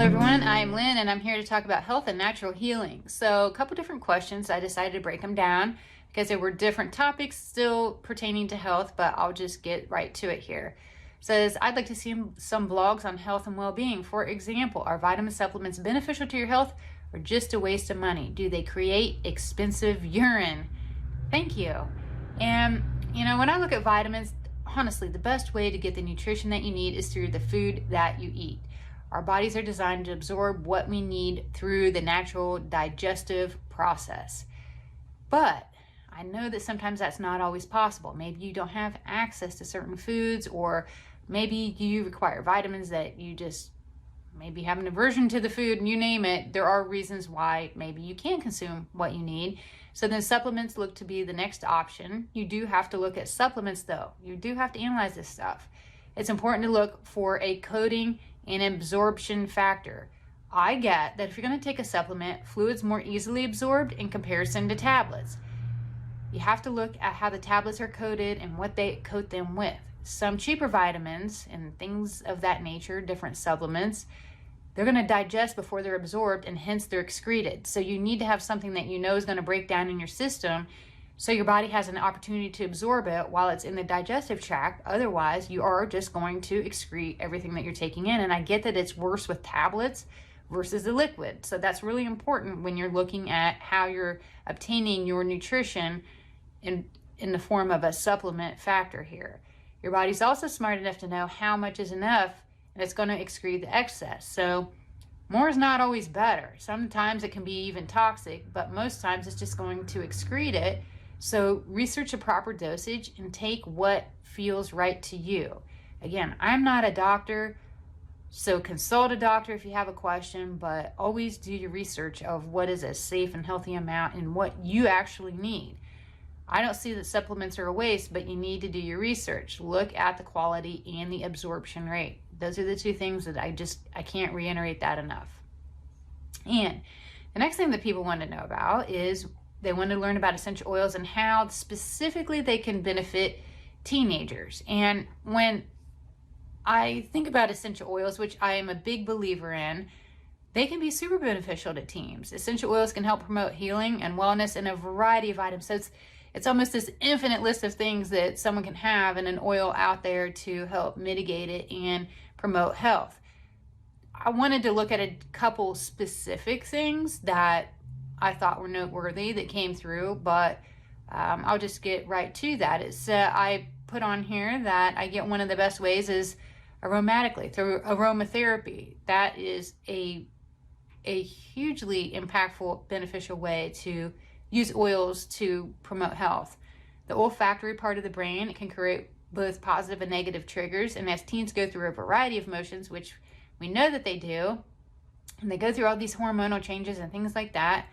everyone, I'm Lynn and I'm here to talk about health and natural healing. So a couple different questions. I decided to break them down because there were different topics still pertaining to health, but I'll just get right to it here. It says, I'd like to see some blogs on health and well-being. For example, are vitamin supplements beneficial to your health or just a waste of money? Do they create expensive urine? Thank you. And when I look at vitamins, honestly, the best way to get the nutrition that you need is through the food that you eat. Our bodies are designed to absorb what we need through the natural digestive process. But I know that sometimes that's not always possible. Maybe you don't have access to certain foods, or maybe you require vitamins that you just maybe have an aversion to the food, and you name it. There are reasons why maybe you can't consume what you need. So then supplements look to be the next option. You do have to look at supplements though. You do have to analyze this stuff. It's important to look for a coating and absorption factor. I get that if you're going to take a supplement, fluid's more easily absorbed in comparison to tablets. You have to look at how the tablets are coated and what they coat them with. Some cheaper vitamins and things of that nature, different supplements, they're going to digest before they're absorbed, and hence they're excreted. So you need to have something that you know is going to break down in your system so your body has an opportunity to absorb it while it's in the digestive tract. Otherwise, you are just going to excrete everything that you're taking in. And I get that it's worse with tablets versus the liquid. So that's really important when you're looking at how you're obtaining your nutrition in the form of a supplement factor here. Your body's also smart enough to know how much is enough, and it's going to excrete the excess. So more is not always better. Sometimes it can be even toxic, but most times it's just going to excrete it. So research a proper dosage and take what feels right to you. Again, I'm not a doctor, so consult a doctor if you have a question, but always do your research of what is a safe and healthy amount and what you actually need. I don't see that supplements are a waste, but you need to do your research. Look at the quality and the absorption rate. Those are the two things that I can't reiterate that enough. And the next thing that people want to know about is they want to learn about essential oils and how specifically they can benefit teenagers. And when I think about essential oils, which I am a big believer in, they can be super beneficial to teens. Essential oils can help promote healing and wellness in a variety of items. So it's almost this infinite list of things that someone can have in an oil out there to help mitigate it and promote health. I wanted to look at a couple specific things that I thought were noteworthy that came through, but I'll just get right to that. It's I put on here that I get one of the best ways is aromatically, through aromatherapy. That is a hugely impactful, beneficial way to use oils to promote health. The olfactory part of the brain, it can create both positive and negative triggers, and as teens go through a variety of emotions, which we know that they do, and they go through all these hormonal changes and things like that,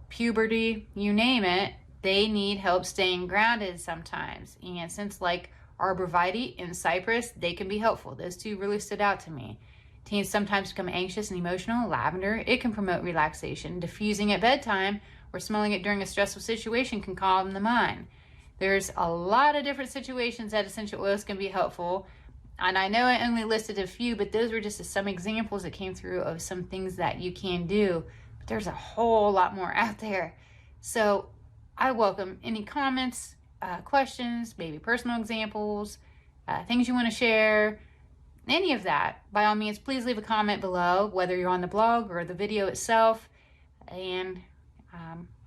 puberty, you name it, they need help staying grounded sometimes. And since like arborvitae and cypress, they can be helpful. Those two really stood out to me. Teens sometimes become anxious and emotional. Lavender, it can promote relaxation. Diffusing at bedtime or smelling it during a stressful situation can calm the mind. There's a lot of different situations that essential oils can be helpful. And I know I only listed a few, but those were just some examples that came through of some things that you can do. But there's a whole lot more out there. So I welcome any comments, questions, maybe personal examples, things you want to share, any of that. By all means, please leave a comment below, whether you're on the blog or the video itself. And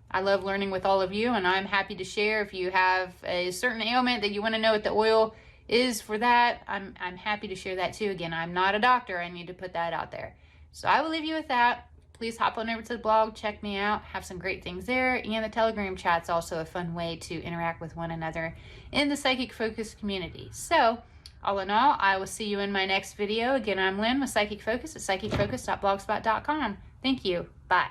I love learning with all of you, and I'm happy to share. If you have a certain ailment that you want to know what the oil is for that, I'm happy to share that too. Again, I'm not a doctor. I need to put that out there. So I will leave you with that. Please hop on over to the blog, check me out, have some great things there. And the Telegram chat's also a fun way to interact with one another in the Psychic Focus community. So all in all, I will see you in my next video. Again, I'm Lynn with Psychic Focus at psychicfocus.blogspot.com. Thank you. Bye.